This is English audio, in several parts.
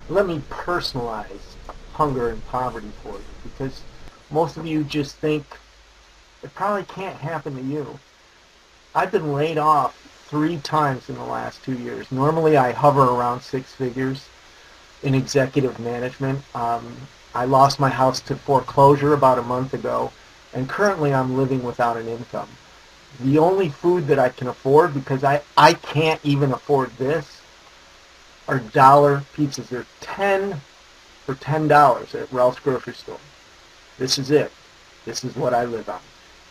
let me personalize hunger and poverty for you, because most of you just think it probably can't happen to you. I've been laid off 3 times in the last 2 years. Normally I hover around six figures in executive management. I lost my house to foreclosure about a month ago, and currently I'm living without an income. The only food that I can afford, because I can't even afford this, are dollar pizzas. They're 10 for $10 at Ralph's grocery store. This is it. This is what I live on.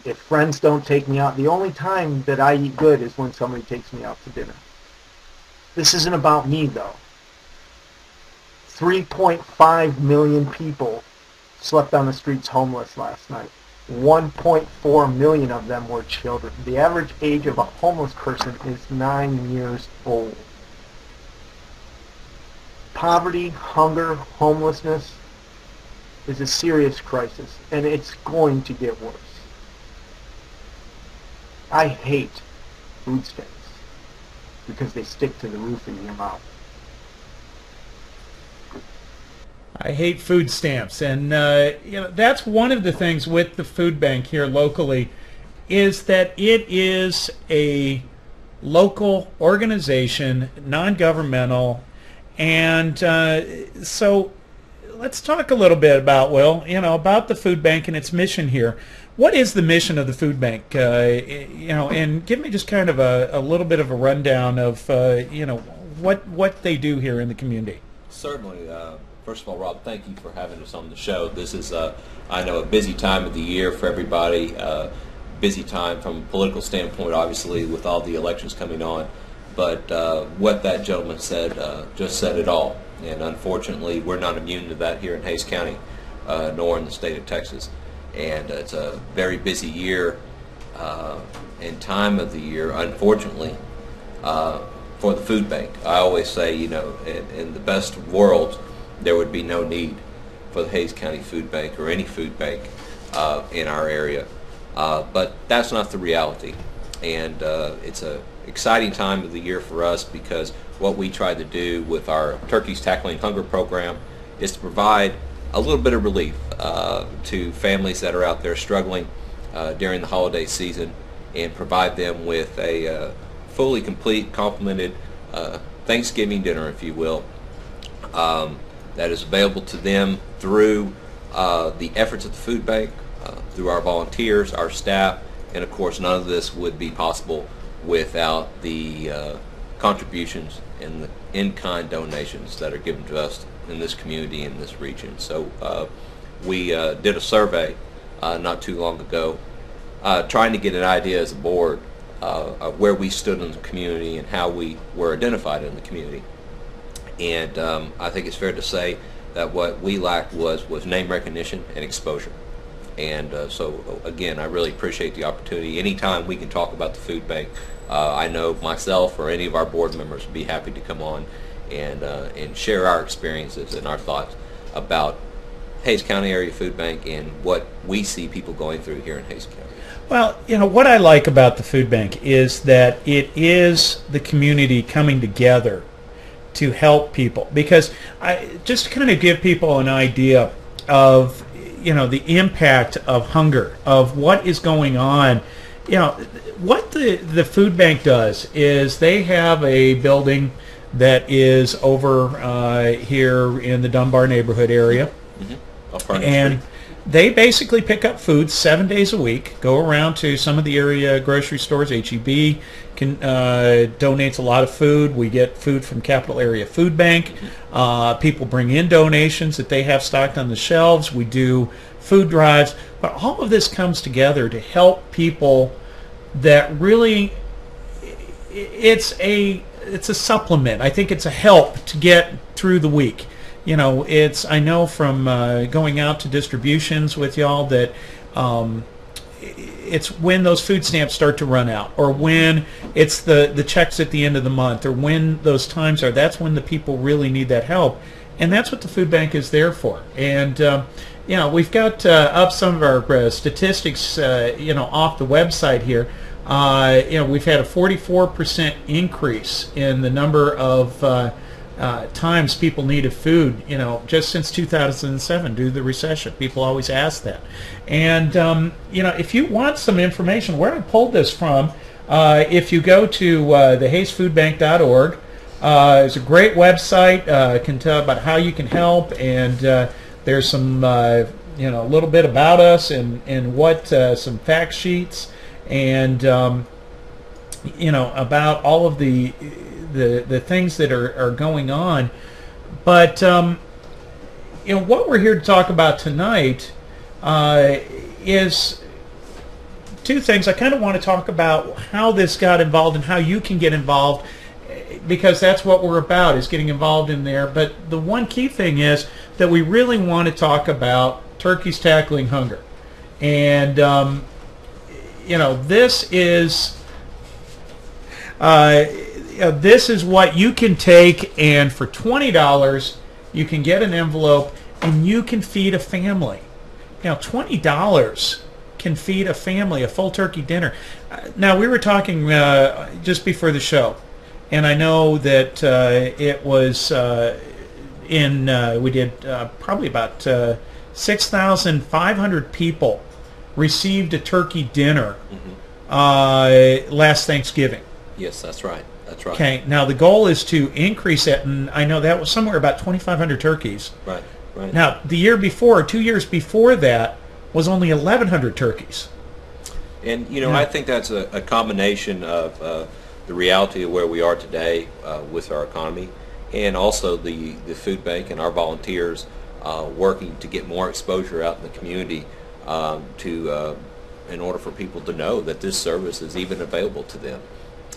If friends don't take me out, the only time that I eat good is when somebody takes me out to dinner. This isn't about me, though. 3.5 million people slept on the streets homeless last night. 1.4 million of them were children. The average age of a homeless person is 9 years old. Poverty, hunger, homelessness is a serious crisis, and it's going to get worse. I hate food stamps because they stick to the roof of your mouth. I hate food stamps, and that's one of the things with the food bank here locally, is that it is a local organization, non-governmental, and so let's talk a little bit about, about the food bank and its mission here. What is the mission of the food bank? And give me just kind of a little bit of a rundown of what they do here in the community. Certainly. First of all, Rob, thank you for having us on the show. This is, I know, a busy time of the year for everybody. Busy time from a political standpoint, obviously, with all the elections coming on. But what that gentleman said just said it all. And unfortunately, we're not immune to that here in Hays County, nor in the state of Texas. And it's a very busy year and time of the year, unfortunately, for the food bank. I always say, in the best of worlds, there would be no need for the Hays County Food Bank or any food bank in our area. But that's not the reality. And it's an exciting time of the year for us, because what we try to do with our Turkeys Tackling Hunger program is to provide a little bit of relief to families that are out there struggling during the holiday season, and provide them with a fully complete, complemented Thanksgiving dinner, if you will, that is available to them through the efforts of the food bank, through our volunteers, our staff, and of course none of this would be possible without the contributions and the in-kind donations that are given to us in this community, in this region. So we did a survey not too long ago, trying to get an idea as a board of where we stood in the community and how we were identified in the community. And I think it's fair to say that what we lacked was name recognition and exposure. And so again, I really appreciate the opportunity. Anytime we can talk about the food bank, I know myself or any of our board members would be happy to come on and share our experiences and our thoughts about Hays County Area Food Bank and what we see people going through here in Hays County. Well, what I like about the food bank is that it is the community coming together to help people, because just to kind of give people an idea of the impact of hunger, of what is going on. What the food bank does is they have a building that is over here in the Dunbar neighborhood area, and they basically pick up food 7 days a week, go around to some of the area grocery stores. HEB donates a lot of food. We get food from Capital Area Food Bank. People bring in donations that they have stocked on the shelves. We do food drives. But all of this comes together to help people that really, it's a supplement. I think it's a help to get through the week. I know from going out to distributions with y'all that it's when those food stamps start to run out, or when it's the checks at the end of the month, or when those times are, that's when the people really need that help. And that's what the food bank is there for. And we've got up some of our statistics off the website here. We've had a 44% increase in the number of times people needed food, just since 2007 due to the recession. People always ask that. And, if you want some information, where I pulled this from, if you go to thehayesfoodbank.org, it's a great website. Can tell about how you can help, and there's some, a little bit about us and what some fact sheets and, about all of the things that are going on. But what we're here to talk about tonight is two things. I kind of want to talk about how this got involved and how you can get involved, because that's what we're about, is getting involved in there. But the one key thing is that we really want to talk about Turkeys Tackling Hunger. And this is this is what you can take, and for $20 you can get an envelope and you can feed a family. Now, $20 can feed a family a full turkey dinner. Now, we were talking just before the show, and I know that it was we did probably about 6,500 people received a turkey dinner last Thanksgiving. Yes, that's right. That's right. Okay. Now the goal is to increase it, and I know that was somewhere about 2,500 turkeys. Right. Right. Now the year before, 2 years before that, was only 1,100 turkeys. And I think that's a combination of the reality of where we are today with our economy, and also the food bank and our volunteers working to get more exposure out in the community in order for people to know that this service is even available to them.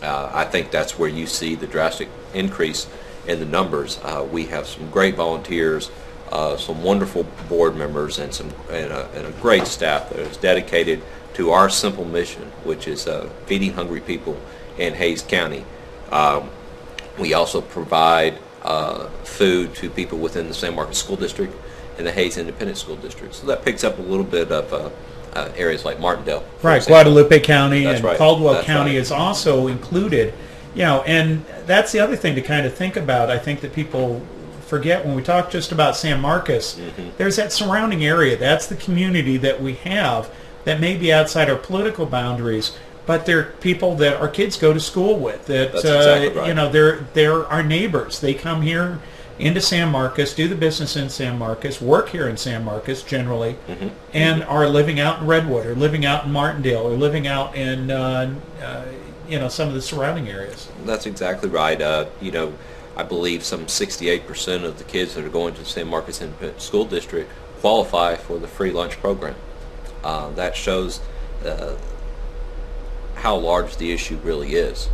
I think that's where you see the drastic increase in the numbers. We have some great volunteers, some wonderful board members, and a great staff that is dedicated to our simple mission, which is feeding hungry people in Hays County. We also provide food to people within the San Marcos School District and the Hays Independent School District. So that picks up a little bit of areas like Martindale. Right, Guadalupe County. That's and right. Caldwell That's County right. is also included. And that's the other thing to kind of think about. I think that people forget when we talk just about San Marcos, there's that surrounding area. That's the community that we have that may be outside our political boundaries, but they're people that our kids go to school with. That's exactly right. They're our neighbors. They come here into San Marcos, do the business in San Marcos, work here in San Marcos generally, and are living out in Redwood, or living out in Martindale, or living out in some of the surrounding areas. That's exactly right. I believe some 68% of the kids that are going to the San Marcos Independent School District qualify for the free lunch program. That shows how large the issue really is,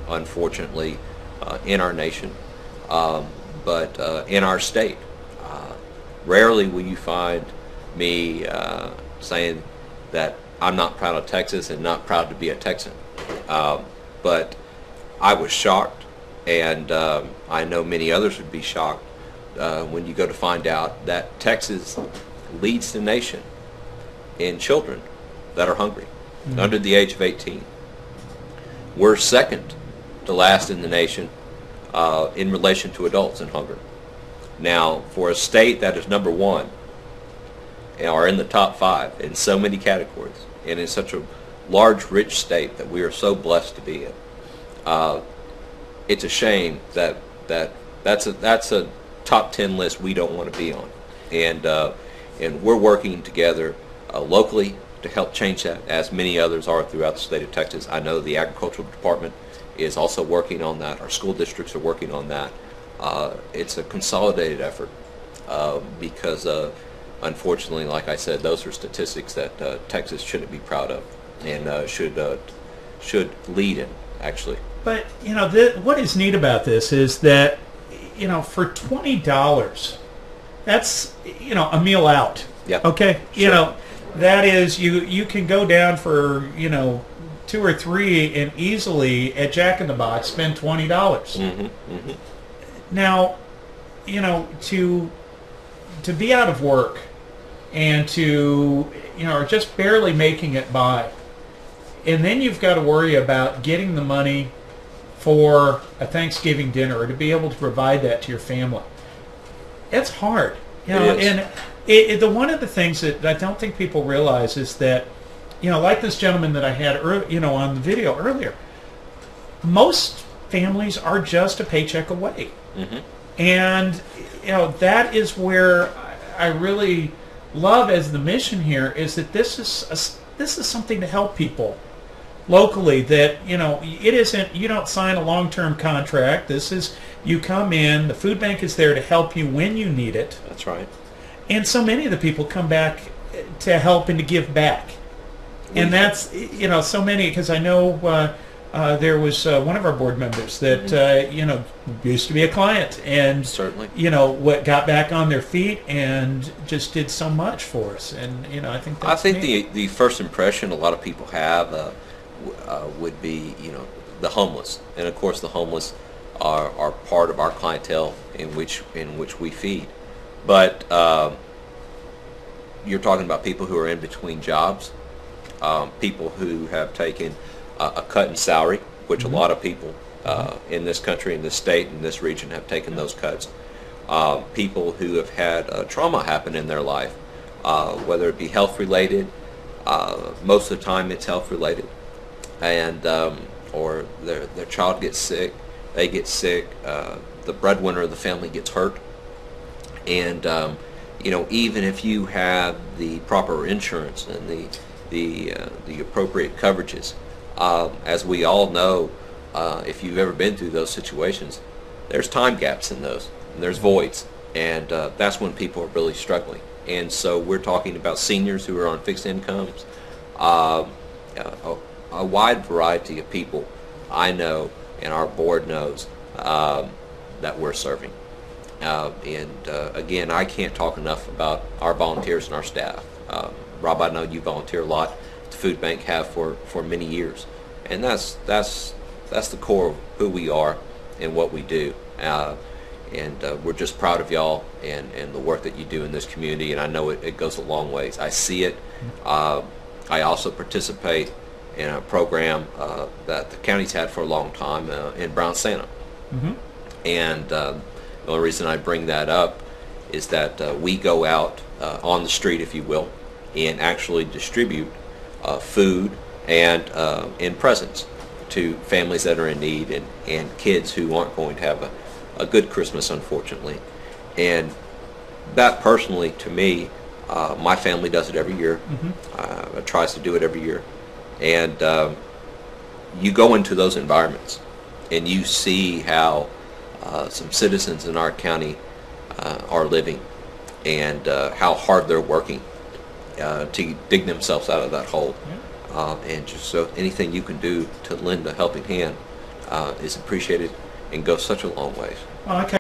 unfortunately, in our nation. But in our state, rarely will you find me saying that I'm not proud of Texas and not proud to be a Texan. But I was shocked, and I know many others would be shocked when you go to find out that Texas leads the nation in children that are hungry under the age of 18. We're second to last in the nation in relation to adults in hunger. Now, for a state that is number one, or in the top 5 in so many categories, and in such a large, rich state that we are so blessed to be in, it's a shame that's a top 10 list we don't want to be on. And we're working together locally to help change that, as many others are throughout the state of Texas. I know the Agricultural Department is also working on that. Our school districts are working on that. It's a consolidated effort because, unfortunately, like I said, those are statistics that Texas shouldn't be proud of and should lead in, actually. But, what is neat about this is that, for $20, that's, a meal out. Yeah. Okay? Sure. That is, you can go down for, 2 or 3 and easily at Jack in the Box spend $20. Now, to be out of work and to, or just barely making it by, and then you've got to worry about getting the money for a Thanksgiving dinner or to be able to provide that to your family. It's hard, you know. It is. And one of the things that I don't think people realize is that, you know, like this gentleman that I had, on the video earlier, most families are just a paycheck away, and that is where I really love as the mission here is that this is something to help people locally. That it isn't, you don't sign a long-term contract. This is, you come in, the food bank is there to help you when you need it. That's right. And so many of the people come back to help and to give back. And that's, so many, because I know there was one of our board members that, used to be a client and, Certainly. What got back on their feet and just did so much for us. And, I think that's I think neat. the first impression a lot of people have would be, the homeless. And of course the homeless are part of our clientele in which we feed. But you're talking about people who are in between jobs, people who have taken a cut in salary, which a lot of people in this country, in this state, in this region have taken those cuts. People who have had trauma happen in their life, whether it be health related, most of the time it's health related, and or their child gets sick, they get sick, the breadwinner of the family gets hurt, and even if you have the proper insurance and the appropriate coverages, as we all know, if you've ever been through those situations, there's time gaps in those, and there's voids, and that's when people are really struggling. And so we're talking about seniors who are on fixed incomes, a wide variety of people I know and our board knows that we're serving. Again, I can't talk enough about our volunteers and our staff. Rob, I know you volunteer a lot at the food bank, have for many years, and that's the core of who we are and what we do. We're just proud of y'all and the work that you do in this community, and I know it goes a long ways. I see it. I also participate in a program that the county's had for a long time in Brown Santa. And the only reason I bring that up is that we go out on the street, if you will, and actually distribute food and presents to families that are in need and kids who aren't going to have a good Christmas, unfortunately. And that personally, to me, my family does it every year. Tries to do it every year. And you go into those environments and you see how some citizens in our county are living, and how hard they're working to dig themselves out of that hole. And just so anything you can do to lend a helping hand is appreciated and goes such a long way. Well,